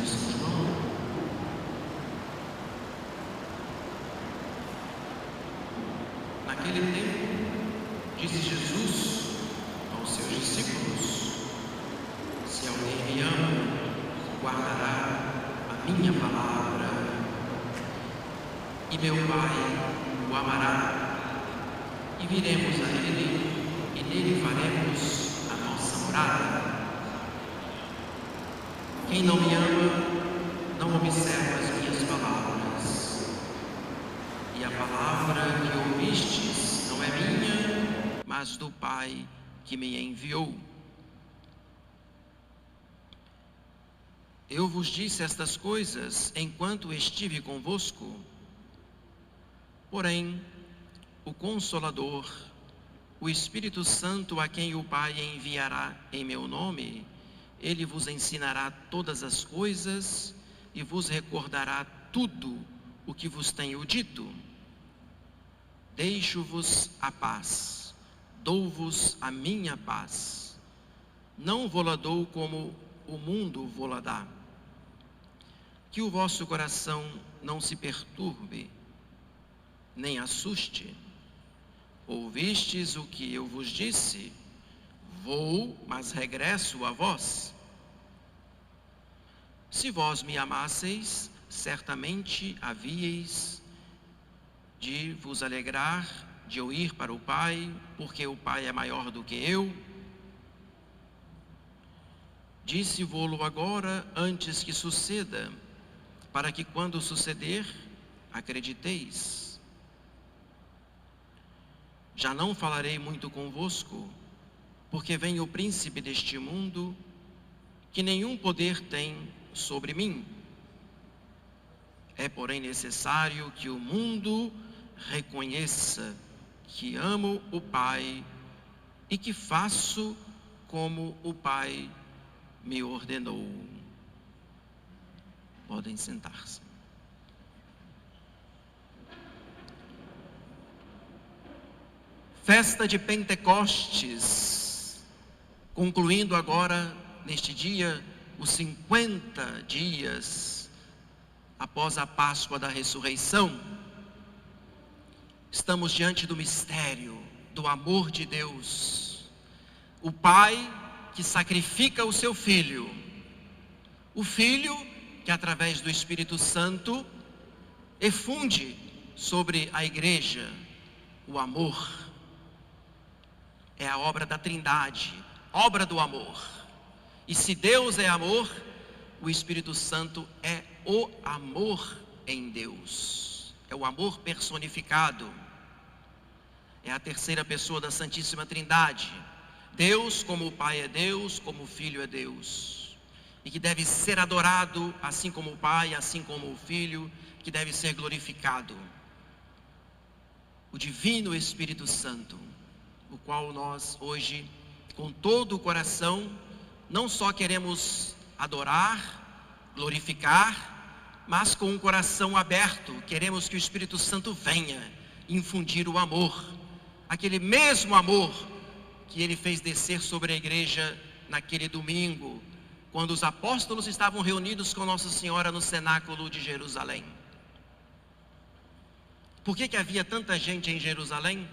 de São João. Naquele tempo, disse Jesus aos seus discípulos: se alguém me ama, guardará a minha palavra, e meu Pai o amará, e viremos a ele, e nele faremos a nossa morada. Quem não me ama, não observa as minhas palavras. E a palavra que ouvistes não é minha, mas do Pai que me enviou. Eu vos disse estas coisas enquanto estive convosco. Porém, o Consolador, o Espírito Santo, a quem o Pai enviará em meu nome, ele vos ensinará todas as coisas e vos recordará tudo o que vos tenho dito. Deixo-vos a paz, dou-vos a minha paz. Não vo-la dou como o mundo vo-la dá. Que o vosso coração não se perturbe, nem assuste. Ouvistes o que eu vos disse? Vou, mas regresso a vós. Se vós me amasseis, certamente havíeis de vos alegrar, de eu ir para o Pai, porque o Pai é maior do que eu. Disse-vô-lo agora, antes que suceda, para que quando suceder, acrediteis. Já não falarei muito convosco, porque vem o príncipe deste mundo, que nenhum poder tem sobre mim. É, porém, necessário que o mundo reconheça que amo o Pai e que faço como o Pai me ordenou. Podem sentar-se. Festa de Pentecostes, concluindo agora, neste dia, os 50 dias após a Páscoa da Ressurreição. Estamos diante do mistério do amor de Deus. O Pai que sacrifica o seu Filho. O Filho que, através do Espírito Santo, efunde sobre a Igreja o amor. É a obra da Trindade, obra do amor. E se Deus é amor, o Espírito Santo é o amor em Deus. É o amor personificado. É a terceira pessoa da Santíssima Trindade. Deus, como o Pai é Deus, como o Filho é Deus. E que deve ser adorado, assim como o Pai, assim como o Filho, que deve ser glorificado. O Divino Espírito Santo, o qual nós hoje, com todo o coração, não só queremos adorar, glorificar, mas com um coração aberto, queremos que o Espírito Santo venha infundir o amor, aquele mesmo amor que ele fez descer sobre a igreja naquele domingo, quando os apóstolos estavam reunidos com Nossa Senhora no cenáculo de Jerusalém. Por que havia tanta gente em Jerusalém?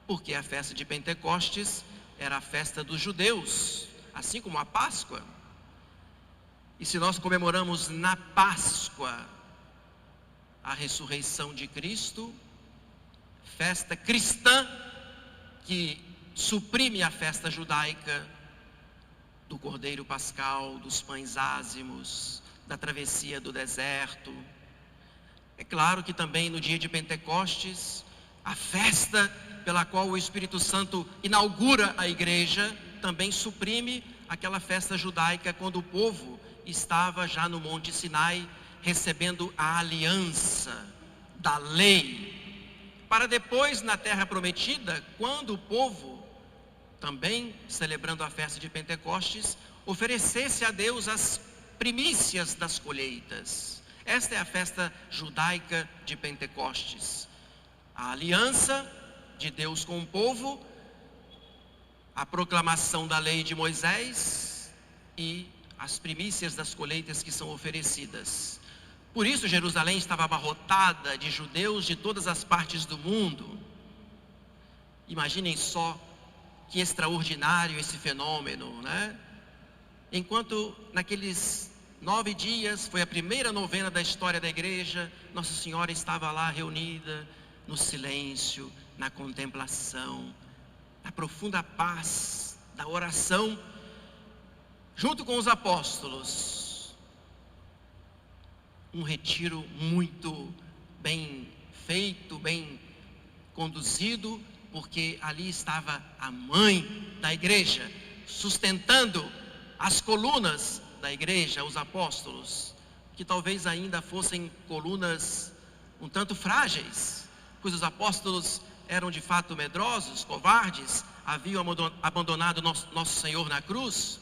Porque a festa de Pentecostes era a festa dos judeus, assim como a Páscoa. E se nós comemoramos na Páscoa a ressurreição de Cristo, festa cristã que suprime a festa judaica do Cordeiro Pascal, dos pães ázimos, da travessia do deserto. É claro que também no dia de Pentecostes, a festa pela qual o Espírito Santo inaugura a igreja, também suprime aquela festa judaica quando o povo estava já no Monte Sinai, recebendo a aliança da lei, para depois na terra prometida, quando o povo, também celebrando a festa de Pentecostes, oferecesse a Deus as primícias das colheitas. Esta é a festa judaica de Pentecostes. A aliança de Deus com o povo, a proclamação da lei de Moisés e as primícias das colheitas que são oferecidas. Por isso Jerusalém estava abarrotada de judeus de todas as partes do mundo. Imaginem só que extraordinário esse fenômeno, né? Enquanto naqueles 9 dias, foi a primeira novena da história da igreja, Nossa Senhora estava lá reunida, no silêncio, na contemplação, na profunda paz da oração, junto com os apóstolos. Um retiro muito bem feito, bem conduzido, porque ali estava a mãe da igreja, sustentando as colunas da igreja, os apóstolos, que talvez ainda fossem colunas um tanto frágeis, pois os apóstolos eram de fato medrosos, covardes, haviam abandonado nosso Senhor na cruz,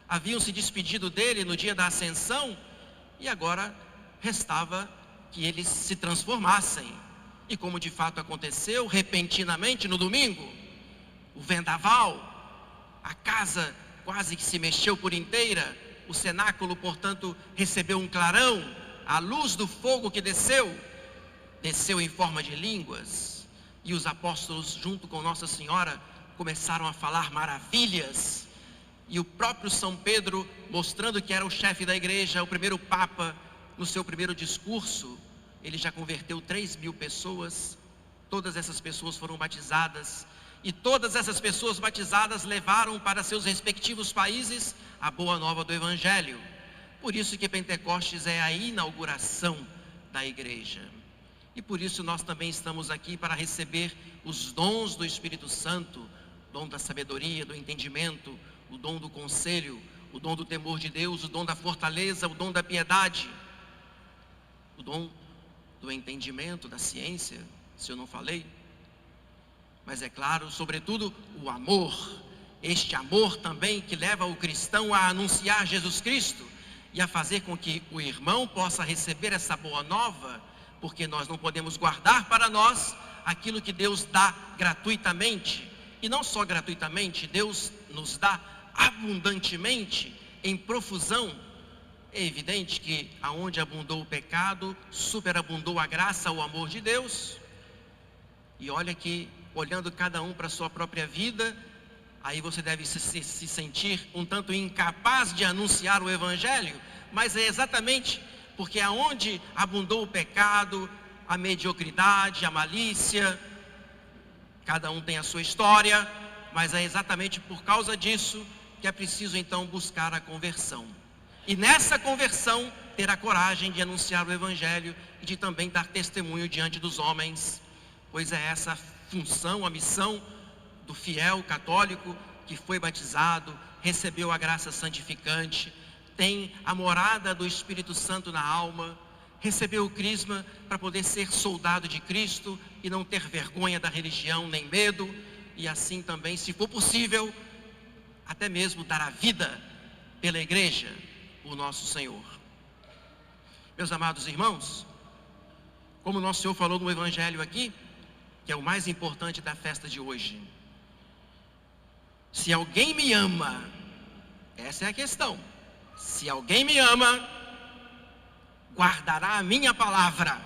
haviam se despedido dele no dia da ascensão, e agora restava que eles se transformassem. E como de fato aconteceu, repentinamente no domingo, o vendaval, a casa quase que se mexeu por inteira, o cenáculo, portanto, recebeu um clarão, a luz do fogo que desceu em forma de línguas, e os apóstolos, junto com Nossa Senhora, começaram a falar maravilhas, e o próprio São Pedro, mostrando que era o chefe da igreja, o primeiro Papa, no seu primeiro discurso, ele já converteu 3.000 pessoas, todas essas pessoas foram batizadas, e todas essas pessoas batizadas levaram para seus respectivos países a boa nova do Evangelho. Por isso que Pentecostes é a inauguração da igreja. E por isso nós também estamos aqui para receber os dons do Espírito Santo, o dom da sabedoria, do entendimento, o dom do conselho, o dom do temor de Deus, o dom da fortaleza, o dom da piedade, o dom do entendimento, da ciência, se eu não falei. Mas é claro, sobretudo, o amor. Este amor também que leva o cristão a anunciar Jesus Cristo e a fazer com que o irmão possa receber essa boa nova, porque nós não podemos guardar para nós aquilo que Deus dá gratuitamente. E não só gratuitamente, Deus nos dá abundantemente, em profusão. É evidente que aonde abundou o pecado, superabundou a graça, o amor de Deus. E olha que, olhando cada um para a sua própria vida, aí você deve se sentir um tanto incapaz de anunciar o Evangelho, mas é exatamente porque aonde abundou o pecado, a mediocridade, a malícia, cada um tem a sua história, mas é exatamente por causa disso que é preciso então buscar a conversão. E nessa conversão ter a coragem de anunciar o Evangelho e de também dar testemunho diante dos homens, pois é essa a função, a missão do fiel católico que foi batizado, recebeu a graça santificante, tem a morada do Espírito Santo na alma, recebeu o crisma para poder ser soldado de Cristo e não ter vergonha da religião nem medo, e assim também, se for possível, até mesmo dar a vida pela igreja, o nosso Senhor. Meus amados irmãos, como o nosso Senhor falou no Evangelho aqui, que é o mais importante da festa de hoje: se alguém me ama, essa é a questão, se alguém me ama, guardará a minha palavra,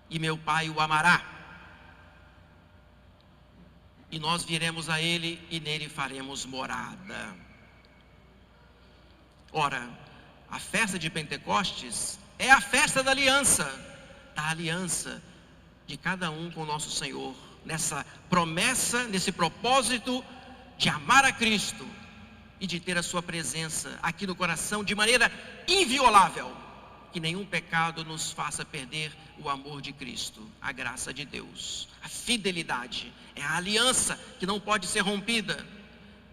e meu Pai o amará, e nós viremos a Ele, e nele faremos morada. Ora, a festa de Pentecostes é a festa da aliança de cada um com o nosso Senhor, nessa promessa, nesse propósito de amar a Cristo e de ter a sua presença aqui no coração de maneira inviolável, que nenhum pecado nos faça perder o amor de Cristo, a graça de Deus. A fidelidade é a aliança que não pode ser rompida.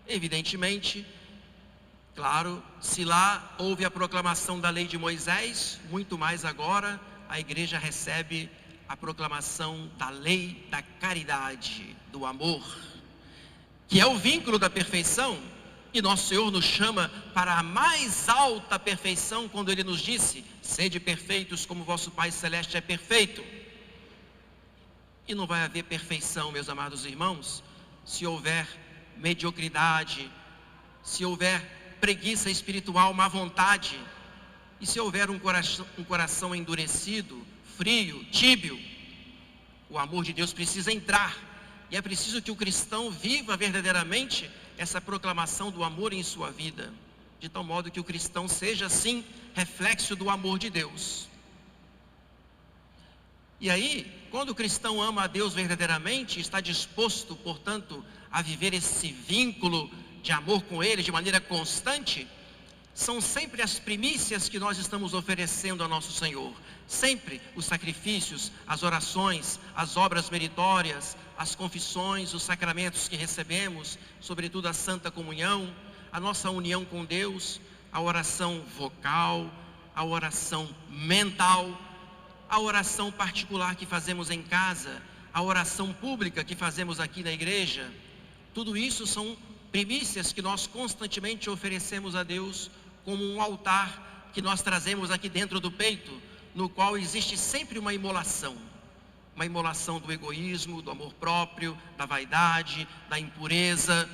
Evidentemente, claro, se lá houve a proclamação da lei de Moisés, muito mais agora a igreja recebe a proclamação da lei da caridade, do amor, que é o vínculo da perfeição. E nosso Senhor nos chama para a mais alta perfeição quando Ele nos disse: sede perfeitos como vosso Pai Celeste é perfeito. E não vai haver perfeição, meus amados irmãos, se houver mediocridade, se houver preguiça espiritual, má vontade, e se houver um coração endurecido, frio, tíbio, o amor de Deus precisa entrar, e é preciso que o cristão viva verdadeiramente essa proclamação do amor em sua vida, de tal modo que o cristão seja assim, reflexo do amor de Deus. E aí, quando o cristão ama a Deus verdadeiramente, está disposto, portanto, a viver esse vínculo de amor com Ele de maneira constante, são sempre as primícias que nós estamos oferecendo ao nosso Senhor. Sempre os sacrifícios, as orações, as obras meritórias, as confissões, os sacramentos que recebemos, sobretudo a Santa Comunhão, a nossa união com Deus, a oração vocal, a oração mental, a oração particular que fazemos em casa, a oração pública que fazemos aqui na igreja. Tudo isso são primícias que nós constantemente oferecemos a Deus como um altar que nós trazemos aqui dentro do peito, no qual existe sempre uma imolação do egoísmo, do amor próprio, da vaidade, da impureza,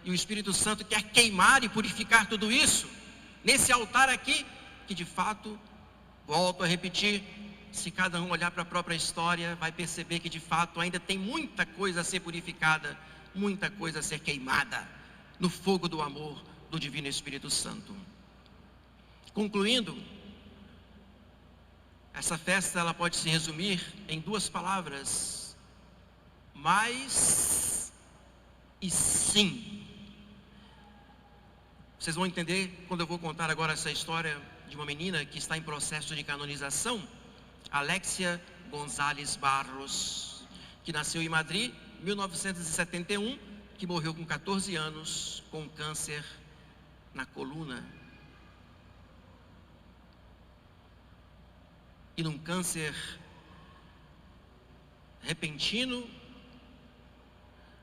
e o Espírito Santo quer queimar e purificar tudo isso nesse altar aqui, que de fato, volto a repetir, se cada um olhar para a própria história, vai perceber que de fato ainda tem muita coisa a ser purificada, muita coisa a ser queimada no fogo do amor do Divino Espírito Santo. Concluindo, essa festa ela pode se resumir em duas palavras: mais e sim. Vocês vão entender quando eu vou contar agora essa história de uma menina que está em processo de canonização, Alexia González Barros, que nasceu em Madrid em 1971, que morreu com 14 anos com câncer na coluna. E num câncer repentino,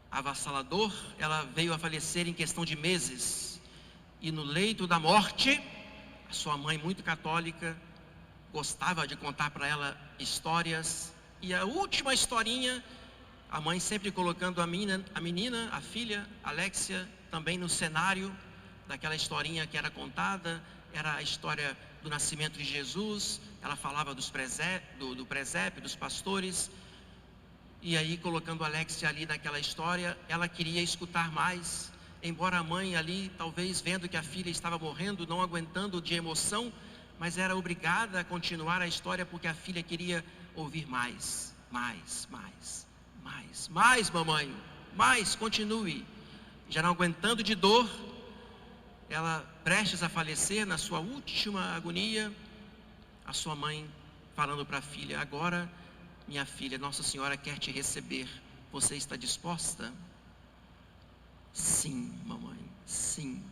avassalador, ela veio a falecer em questão de meses. E no leito da morte, a sua mãe, muito católica, gostava de contar para ela histórias. E a última historinha, a mãe sempre colocando a menina, a filha, Alexia, também no cenário daquela historinha que era contada. Era a história do nascimento de Jesus. Ela falava do presépio, dos pastores. E aí, colocando a Alexia ali naquela história, ela queria escutar mais. Embora a mãe ali, talvez vendo que a filha estava morrendo, não aguentando de emoção, mas era obrigada a continuar a história porque a filha queria ouvir mais, mamãe, mais, continue. Já não aguentando de dor, ela prestes a falecer na sua última agonia, a sua mãe falando para a filha: agora, minha filha, Nossa Senhora quer te receber, você está disposta? Sim, mamãe, sim.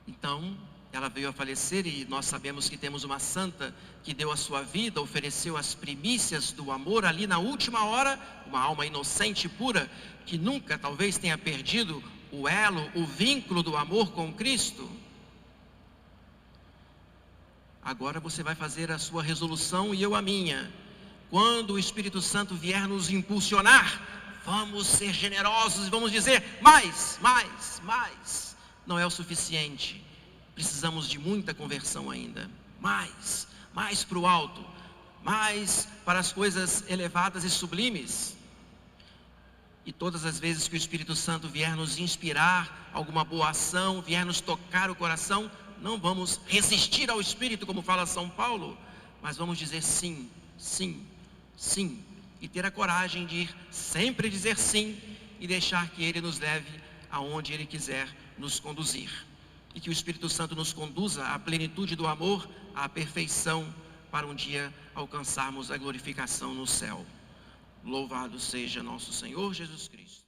Então, ela veio a falecer e nós sabemos que temos uma santa que deu a sua vida, ofereceu as primícias do amor ali na última hora, uma alma inocente e pura, que nunca talvez tenha perdido o elo, o vínculo do amor com Cristo. Agora você vai fazer a sua resolução e eu a minha. Quando o Espírito Santo vier nos impulsionar, vamos ser generosos e vamos dizer mais. Não é o suficiente. Precisamos de muita conversão ainda. Mais para o alto, mais para as coisas elevadas e sublimes. E todas as vezes que o Espírito Santo vier nos inspirar alguma boa ação, vier nos tocar o coração, não vamos resistir ao Espírito, como fala São Paulo, mas vamos dizer sim. E ter a coragem de sempre dizer sim e deixar que Ele nos leve aonde Ele quiser nos conduzir. E que o Espírito Santo nos conduza à plenitude do amor, à perfeição, para um dia alcançarmos a glorificação no céu. Louvado seja nosso Senhor Jesus Cristo.